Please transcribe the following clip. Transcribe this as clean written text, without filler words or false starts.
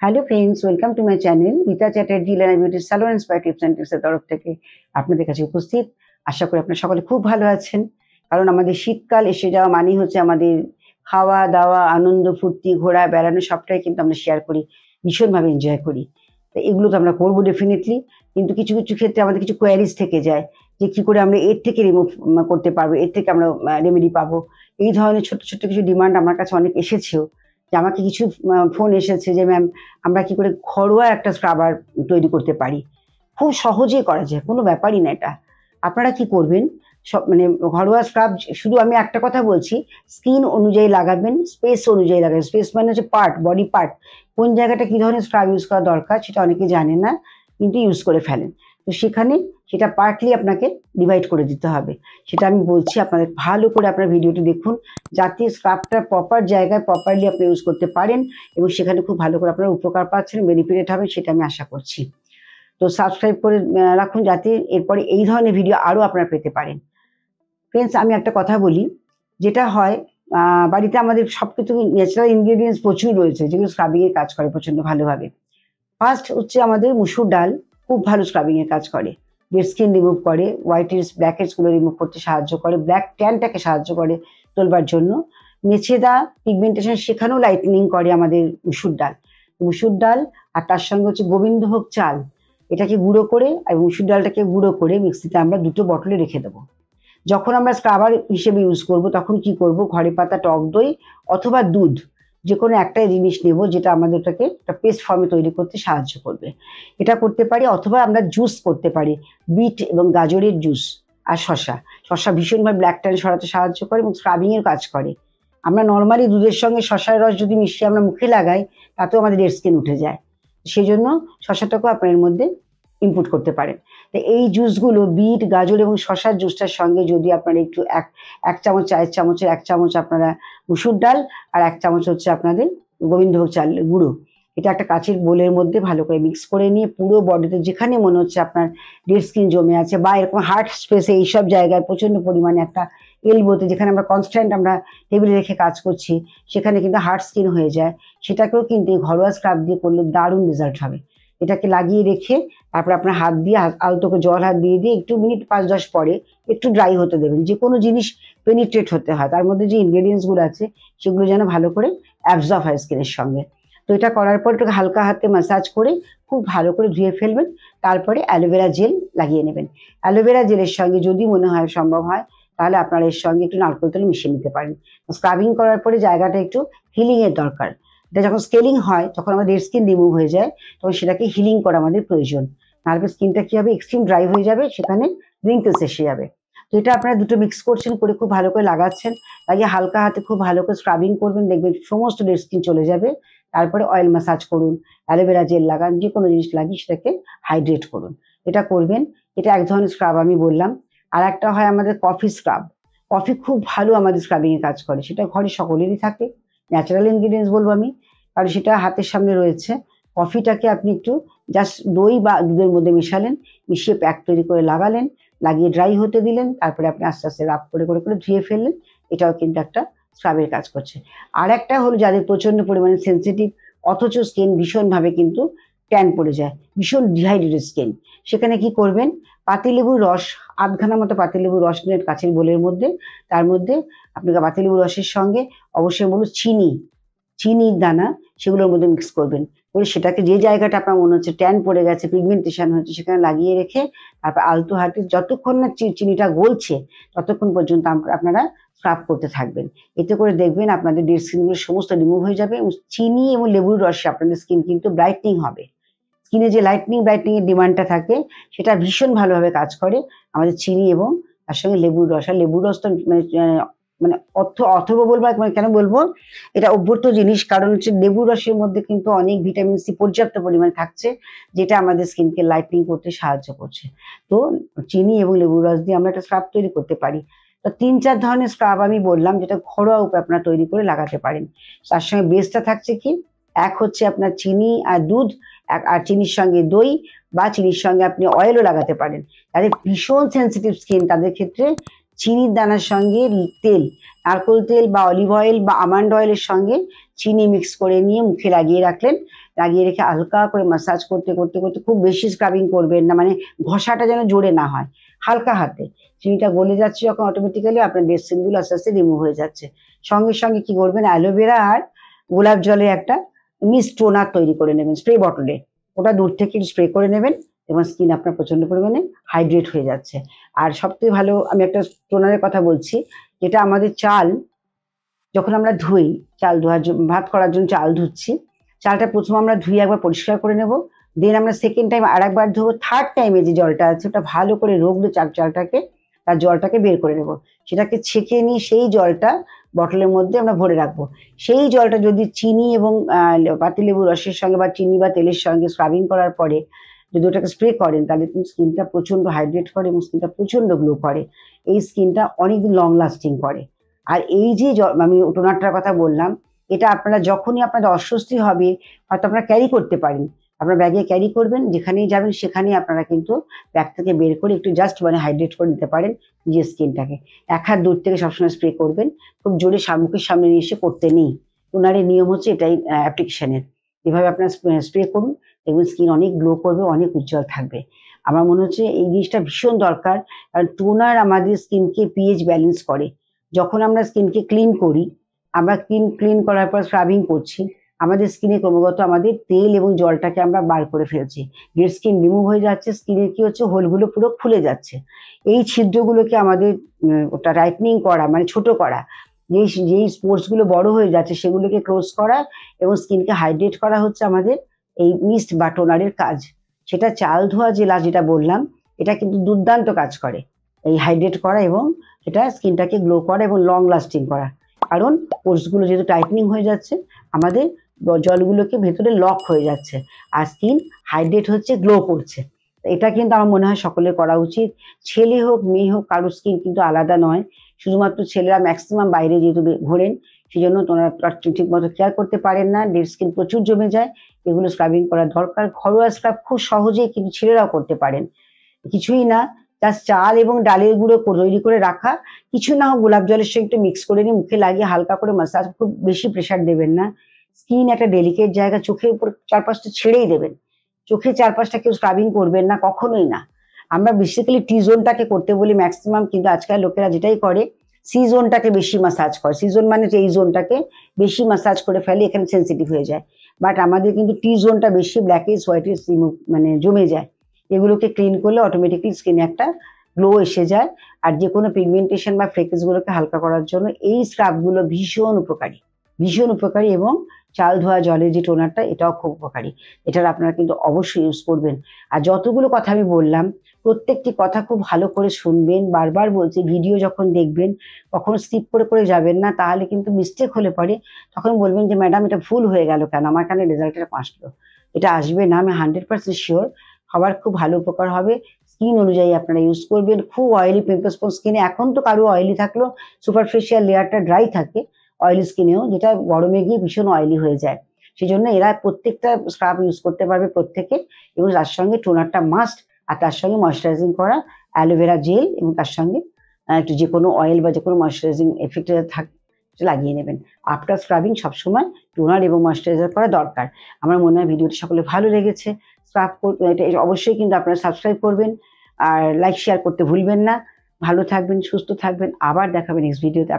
Hello friends, welcome to my channel Rita Chatterjee Lena beauty salon inspire tips and টিপসের তরফ থেকে আপনাদের কাছে উপস্থিত। আশা করি আপনারা সকলে খুব ভালো আছেন, কারণ আমাদের শীতকাল এসে যাওয়া মানেই হচ্ছে আমাদের খাওয়া দাওয়া, আনন্দ ফুর্তি, ঘোরা বেড়ানো সবটাই কিন্তু আমরা শেয়ার করি, ভীষণভাবে এনজয় করি। তো এগুলো তো আমরা করবো ডেফিনেটলি, কিন্তু কিছু কিছু ক্ষেত্রে আমাদের কিছু কোয়ারিজ থেকে যায় যে কি করে আমরা এর থেকে রিমুভ করতে পারবো, এর থেকে আমরা রেমেডি পাবো। এই ধরনের ছোট্ট ছোট্ট কিছু ডিমান্ড আমার কাছে অনেক এসেছেও, যে আমাকে কিছু ফোন এসেছে যে ম্যাম আমরা কি করে ঘরোয়া একটা স্ক্রাবার তৈরি করতে পারি। খুব সহজেই করা যায়, কোনো ব্যাপারই না এটা। আপনারা কি করবেন, সব মানে ঘরোয়া স্ক্রাব, শুধু আমি একটা কথা বলছি, স্কিন অনুযায়ী লাগাবেন, স্পেস অনুযায়ী লাগাবেন। স্পেস মানে হচ্ছে পার্ট, বডি পার্ট, কোন জায়গাটা কি ধরনের স্ক্রাব ইউজ করা দরকার সেটা অনেকে জানে না, কিন্তু ইউজ করে ফেলেন। তো সেখানে সেটা পার্টলি আপনাকে ডিভাইড করে দিতে হবে। সেটা আমি বলছি, আপনাদের ভালো করে আপনার ভিডিওটি দেখুন, যাতে স্ক্রাবটা প্রপার জায়গায় প্রপারলি আপনি ইউজ করতে পারেন এবং সেখানে খুব ভালো করে আপনারা উপকার পাচ্ছেন, বেনিফিটেড হবেন, সেটা আমি আশা করছি। তো সাবস্ক্রাইব করে রাখুন, যাতে এরপরে এই ধরনের ভিডিও আরও আপনারা পেতে পারেন। ফ্রেন্ডস, আমি একটা কথা বলি, যেটা হয় বাড়িতে আমাদের সব কিছু ন্যাচারাল ইনগ্রেডিয়েন্টস প্রচুর রয়েছে, যেগুলো স্ক্রাবিংয়ের কাজ করে প্রচণ্ড ভালোভাবে। ফার্স্ট হচ্ছে আমাদের মুসুর ডাল, খুব ভালো স্ক্রাবিংয়ের কাজ করে, ডেড স্কিন রিমুভ করে, হোয়াইট হেডস ব্ল্যাক হেডসগুলো রিমুভ করতে সাহায্য করে, ব্ল্যাক ট্যানটাকে সাহায্য করে তোলবার জন্য, মেছেদা পিগমেন্টেশন সেখানেও লাইটেনিং করে আমাদের মুসুর ডাল। মুসুর ডাল আর তার সঙ্গে হচ্ছে গোবিন্দভোগ চাল, এটাকে গুঁড়ো করে আর মুসুর ডালটাকে গুঁড়ো করে মিক্সিতে আমরা দুটো বটলে রেখে দেবো। যখন আমরা স্ক্রাবার হিসেবে ইউজ করব তখন কি করব, ঘরে পাতা টক দই অথবা দুধ, যে কোনো একটাই জিনিস নেব যেটা আমাদেরটাকে একটা পেস্ট ফর্মে তৈরি করতে সাহায্য করবে। এটা করতে পারি, অথবা আমরা জুস করতে পারি, বিট এবং গাজরের জুস আর শশা। শশা ভীষণভাবে ব্ল্যাক ট্যান সরাতে সাহায্য করে এবং স্ক্রাবিংয়ের কাজ করে। আমরা নর্মালি দুধের সঙ্গে শশার রস যদি মিশিয়ে আমরা মুখে লাগাই, তাতেও আমাদের ডেড স্কিন উঠে যায়। সেই জন্য শশাটাকেও আপনার এর মধ্যে ইনপুট করতে পারেন। তো এই জুসগুলো, বিট গাজর এবং শশার জুসটার সঙ্গে যদি আপনারা একটু এক চামচ, চায়ের চামচের 1 চামচ আপনারা মুসুর ডাল আর 1 চামচ হচ্ছে আপনাদের গোবিন্দভোগ চালের গুঁড়ো, এটা একটা কাচের বোলের মধ্যে ভালো করে মিক্স করে নিয়ে পুরো বডিতে যেখানে মনে হচ্ছে আপনার ডেড স্কিন জমে আছে, বা এরকম হার্ট স্পেসে, এইসব জায়গায় প্রচণ্ড পরিমাণে একটা এলবোতে, যেখানে আমরা কনস্ট্যান্ট আমরা টেবিলে রেখে কাজ করছি, সেখানে কিন্তু হার্ট স্কিন হয়ে যায়, সেটাকেও কিন্তু এই ঘরোয়া স্ক্রাব দিয়ে করলে দারুণ রেজাল্ট হবে। এটাকে লাগিয়ে রেখে তারপর আপনার হাত দিয়ে আলতো করে জল হাত দিয়ে একটু মিনিট 5-10 পরে একটু ড্রাই হতে দেবেন। যে কোনো জিনিস পেনিট্রেট হতে হয়, তার মধ্যে যে ইনগ্রেডিয়েন্টসগুলো আছে সেগুলো যেন ভালো করে অ্যাবজর্ব হয় স্কিনের সঙ্গে। তো এটা করার পর একটু হালকা হাতে ম্যাসাজ করে খুব ভালো করে ধুয়ে ফেলবেন। তারপরে অ্যালোভেরা জেল লাগিয়ে নেবেন। অ্যালোভেরা জেলের সঙ্গে যদি মনে হয় সম্ভব হয়, তাহলে আপনারা এর সঙ্গে একটু নারকেল তেল মিশিয়ে নিতে পারেন। স্ক্রাবিং করার পরে জায়গাটা একটু হিলিংয়ের দরকার। এটা যখন স্কেলিং হয়, তখন আমাদের ডেড স্কিন রিমুভ হয়ে যায়, তখন সেটাকে হিলিং করা আমাদের প্রয়োজন। নাহলে স্কিনটা কি হবে, এক্সট্রিম ড্রাই হয়ে যাবে, সেখানে রিঙ্কেলস এসে যাবে। তো এটা আপনারা দুটো মিক্স করছেন, করে খুব ভালো করে লাগাচ্ছেন, লাগিয়ে হালকা হাতে খুব ভালো করে স্ক্রাবিং করবেন, দেখবেন সমস্ত ডেড স্কিন চলে যাবে। তারপরে অয়েল ম্যাসাজ করুন, অ্যালোভেরা জেল লাগান, যে কোনো জিনিস লাগিয়ে সেটাকে হাইড্রেট করুন। এটা করবেন। এটা এক ধরনের স্ক্রাব আমি বললাম। আর একটা হয় আমাদের কফি স্ক্রাব। কফি খুব ভালো আমাদের স্ক্রাবিংয়ে কাজ করে, সেটা ঘরে সকলেরই থাকে, ন্যাচারাল ইনগ্রিডিয়েন্টস বলবো আমি, কারণ সেটা হাতের সামনে রয়েছে। কফিটাকে আপনি একটু জাস্ট দই বা দুধের মধ্যে মিশালেন, মিশিয়ে প্যাক তৈরি করে লাগালেন, লাগিয়ে ড্রাই হতে দিলেন, তারপরে আপনি আস্তে আস্তে রাব করে করে করে ধুয়ে ফেললেন। এটাও কিন্তু একটা স্ক্রাবের কাজ করছে। আর একটা হলো যাদের প্রচণ্ড পরিমাণে সেন্সিটিভ, অথচ স্কিন ভীষণভাবে কিন্তু ট্যান পড়ে যায়, ভীষণ ডিহাইড্রেটেড স্কিন, সেখানে কি করবেন, পাতিলেবুর রস, আধখানা মতো পাতিলেবুর রস নিয়ে কাচের বোলের মধ্যে, তার মধ্যে আপনাকে পাতিলেবুর রসের সঙ্গে অবশ্যই বলুন চিনির দানা, সেগুলোর মধ্যে মিক্স করবেন, করে সেটাকে যে জায়গাটা আপনার মনে হচ্ছে ট্যান পড়ে গেছে, পিগমেন্টেশন হচ্ছে, সেখানে লাগিয়ে রেখে তারপর আলতো হাতে যতক্ষণ না চিনিটা গলছে ততক্ষণ পর্যন্ত আপনারা স্ক্রাব করতে থাকবেন। এতে করে দেখবেন আপনাদের ডেড স্কিনগুলো সমস্ত রিমুভ হয়ে যাবে এবং চিনি এবং লেবুর রসে আপনাদের স্কিন কিন্তু ব্রাইটনিং হবে। স্কিনে যে ব্রাইটনিং এর ডিমান্ডটা থাকে, সেটা ভীষণ ভালোভাবে কাজ করে আমাদের চিনি এবং তার সঙ্গে লেবুর রস। আর লেবুর রস তো মানে অথর্ব বলবো, মানে কেন বলবো, এটা অভ্যর্থ জিনিস, কারণ হচ্ছে লেবুর রসের মধ্যে কিন্তু অনেক ভিটামিন সি পর্যাপ্ত পরিমাণে থাকছে, যেটা আমাদের স্কিনকে লাইটনিং করতে সাহায্য করছে। তো চিনি এবং লেবুর রস দিয়ে আমরা একটা স্ক্রাব তৈরি করতে পারি। তো 3-4 ধরনের স্ক্রাব আমি বললাম, যেটা ঘরোয়া উপায়ে আপনারা তৈরি করে লাগাতে পারেন। তার সঙ্গে বেসটা থাকছে কি, এক হচ্ছে আপনার চিনি আর দুধ, আর চিনির সঙ্গে দই, বা চিনির সঙ্গে আপনি অয়েলও লাগাতে পারেন। যাদের ভীষণ সেন্সিটিভ স্কিন, তাদের ক্ষেত্রে চিনির দানার সঙ্গে তেল, নারকোল তেল বা অলিভ অয়েল বা আমন্ড অয়েলের সঙ্গে চিনি মিক্স করে নিয়ে মুখে লাগিয়ে রাখলেন। লাগিয়ে রেখে হালকা করে মাসাজ করতে করতে করতে, খুব বেশি স্ক্রাবিং করবেন না, মানে ঘষাটা যেন জোরে না হয়, হালকা হাতে। চিনিটা গলে যাচ্ছে যখন অটোমেটিক্যালি আপনার ডেড স্কিনগুলো আস্তে আস্তে রিমুভ হয়ে যাচ্ছে। সঙ্গে সঙ্গে কি করবেন, অ্যালোভেরা আর গোলাপ জলে একটা মিস্ট টোনার তৈরি করে নেবেন স্প্রে বটলে। ওটা দূর থেকে স্প্রে করে নেবেন এবং স্কিন আপনার প্রচন্ড পরিমাণে হাইড্রেট হয়ে যাচ্ছে। আর সবথেকে ভালো আমি একটা টোনারের কথা বলছি, যেটা আমাদের চাল যখন আমরা ধুই, চাল ধোয়ার জন্য, ভাত করার জন্য চাল ধুচ্ছি, চালটা প্রথমে আমরা ধুয়ে একবার পরিষ্কার করে নেব, দেন আমরা সেকেন্ড টাইম আর একবার ধোবো, থার্ড টাইমে যে জলটা আছে ওটা ভালো করে রোগলো চালটাকে, তার জলটাকে বের করে নেব, সেটাকে ছেঁকে নিয়ে সেই জলটা বটলের মধ্যে আমরা ভরে রাখবো। সেই জলটা যদি চিনি এবং পাতিলেবুর রসের সঙ্গে বা চিনি বা তেলের সঙ্গে স্ক্রাবিং করার পরে যদি ওটাকে স্প্রে করেন, তাহলে কিন্তু স্কিনটা প্রচন্ড হাইড্রেট করে এবং স্কিনটা প্রচন্ড গ্লো করে। এই স্কিনটা অনেকদিন লং লাস্টিং করে। আর এই যে আমি টোনারটার কথা বললাম, এটা আপনারা যখনই আপনাদের অস্বস্তি হবে, হয়তো আপনারা ক্যারি করতে পারেন, আপনার ব্যাগে ক্যারি করবেন, যেখানেই যাবেন সেখানেই আপনারা কিন্তু ব্যাগ থেকে বের করে একটু জাস্ট মানে হাইড্রেট করে নিতে পারেন নিজের স্কিনটাকে। এক হাত দূর থেকে সবসময় স্প্রে করবেন, খুব জোরে মুখের সামনে নিয়ে এসে করতে নেই। টোনারের নিয়ম হচ্ছে এটাই, অ্যাপ্লিকেশনের। এভাবে আপনারা স্প্রে করুন, দেখবেন স্কিন অনেক গ্লো করবে, অনেক উজ্জ্বল থাকবে। আমার মনে হচ্ছে এই জিনিসটা ভীষণ দরকার, কারণ টোনার আমাদের স্কিনকে পিএইচ ব্যালেন্স করে। যখন আমরা স্কিনকে ক্লিন করি, আমরা ক্লিন করার পর স্ক্রাবিং করছি, আমাদের স্কিনে ক্রমাগত আমাদের তেল এবং জলটাকে আমরা বার করে ফেলছি, ডেড স্কিন রিমুভ হয়ে যাচ্ছে, স্কিনের কি হচ্ছে, হোলগুলো পুরো খুলে যাচ্ছে। এই ছিদ্রগুলোকে আমাদের ওটা রাইটনিং করা, মানে ছোট করা, যেই স্পোর্টস গুলো বড় হয়ে যাচ্ছে সেগুলোকে ক্লোজ করা এবং স্কিনকে হাইড্রেট করা হচ্ছে আমাদের এই মিস্ট বা টোনারের কাজ। সেটা চাল ধোয়া জেলা যেটা বললাম, এটা কিন্তু দুর্দান্ত কাজ করে এই হাইড্রেট করা এবং এটা স্কিনটাকে গ্লো করা এবং লং লাস্টিং করা। কারণ পোর্সগুলো যেহেতু টাইটনিং হয়ে যাচ্ছে, আমাদের জলগুলোকে ভেতরে লক হয়ে যাচ্ছে, আর স্কিন হাইড্রেট হচ্ছে, গ্লো করছে। এটা কিন্তু আমার মনে হয় সকলের করা উচিত। ছেলে হোক মেয়ে হোক, কারোর স্কিন কিন্তু আলাদা নয়। শুধুমাত্র ছেলেরা ম্যাক্সিমাম বাইরে যেহেতু ঘোরেন, সেই জন্য তোমরা ঠিক মতো কেয়ার করতে পারেন না, ডেড স্কিন প্রচুর জমে যায়। এগুলো স্ক্রাবিং করা দরকার। ঘরোয়া স্ক্রাব খুব সহজেই কিন্তু ছেলেরাও করতে পারেন, কিছুই না, জাস্ট চাল এবং ডালের গুঁড়ো তৈরি করে রাখা, কিছু না হোক গোলাপ জলের সঙ্গে একটু মিক্স করে নিয়ে মুখে লাগিয়ে হালকা করে মাসাজ, খুব বেশি প্রেশার দেবেন না। স্কিন একটা ডেলিকেট জায়গা, চোখের উপর চারপাশটা ছেড়েই দেবেন, চোখের চারপাশটা কেউ স্ক্রাবিং করবেন না, কখনোই না। আমরা বেসিক্যালি টি জোনটাকে করতে বলি ম্যাক্সিমাম, কিন্তু আজকাল লোকেরা যেটাই করে সি জোনটাকে বেশি মাসাজ করে। সি জোন মানে এই জোনটাকে বেশি মাসাজ করে ফেলে, এখানে সেন্সিটিভ হয়ে যায়। বাট আমাদের কিন্তু টি জোনটা বেশি ব্ল্যাকেজ হোয়াইটেজ মানে জমে যায়। এগুলোকে ক্লিন করলে অটোমেটিকলি স্কিনে একটা গ্লো এসে যায়। আর যে কোনো পিগমেন্টেশন বা ফ্লেকেজ গুলোকে হালকা করার জন্য এই স্ক্রাবগুলো ভীষণ উপকারী, ভীষণ উপকারী। এবং চাল ধোয়া জলের যে টোনারটা, এটাও খুব উপকারী। এটার আপনারা কিন্তু অবশ্যই ইউজ করবেন। আর যতগুলো কথা আমি বললাম, প্রত্যেকটি কথা খুব ভালো করে শুনবেন। বারবার বলছি, ভিডিও যখন দেখবেন কখনো স্কিপ করে করে যাবেন না, তাহলে কিন্তু মিস্টেক হলে পরে তখন বলবেন যে ম্যাডাম এটা ভুল হয়ে গেল কেন, আমার কেন রেজাল্টটা আসলো। এটা আসবে না, আমি 100% শিওর। সবার খুব ভালো উপকার হবে। স্কিন অনুযায়ী আপনারা ইউজ করবেন। খুব অয়েলি পিম্পলস স্কিনে, এখন তো কারো অয়েলি থাকলেও সুপারফিশিয়াল লেয়ারটা ড্রাই থাকে অয়েলি স্কিনেও, যেটা গরমে গিয়ে ভীষণ অয়েলি হয়ে যায়। সেই জন্য এরা প্রত্যেকটা স্ক্রাব ইউজ করতে পারবে প্রত্যেকে, এবং তার সঙ্গে টোনারটা মাস্ট, আর তার সঙ্গে ময়শ্চারাইজিং করা অ্যালোভেরা জেল, এবং তার সঙ্গে একটু যে কোনো অয়েল বা যে কোনো ময়শ্চারাইজিং এফেক্ট লাগিয়ে নেবেন। আফটার স্ক্রাবিং সবসময় টোনার এবং ময়শ্চারাইজার করা দরকার। আমার মনে হয় ভিডিওটি সকলে ভালো লেগেছে। স্ক্রাব এটা অবশ্যই কিন্তু আপনারা সাবস্ক্রাইব করবেন, আর লাইক শেয়ার করতে ভুলবেন না। ভালো থাকবেন, সুস্থ থাকবেন। আবার দেখাবেন নেক্সট ভিডিওতে।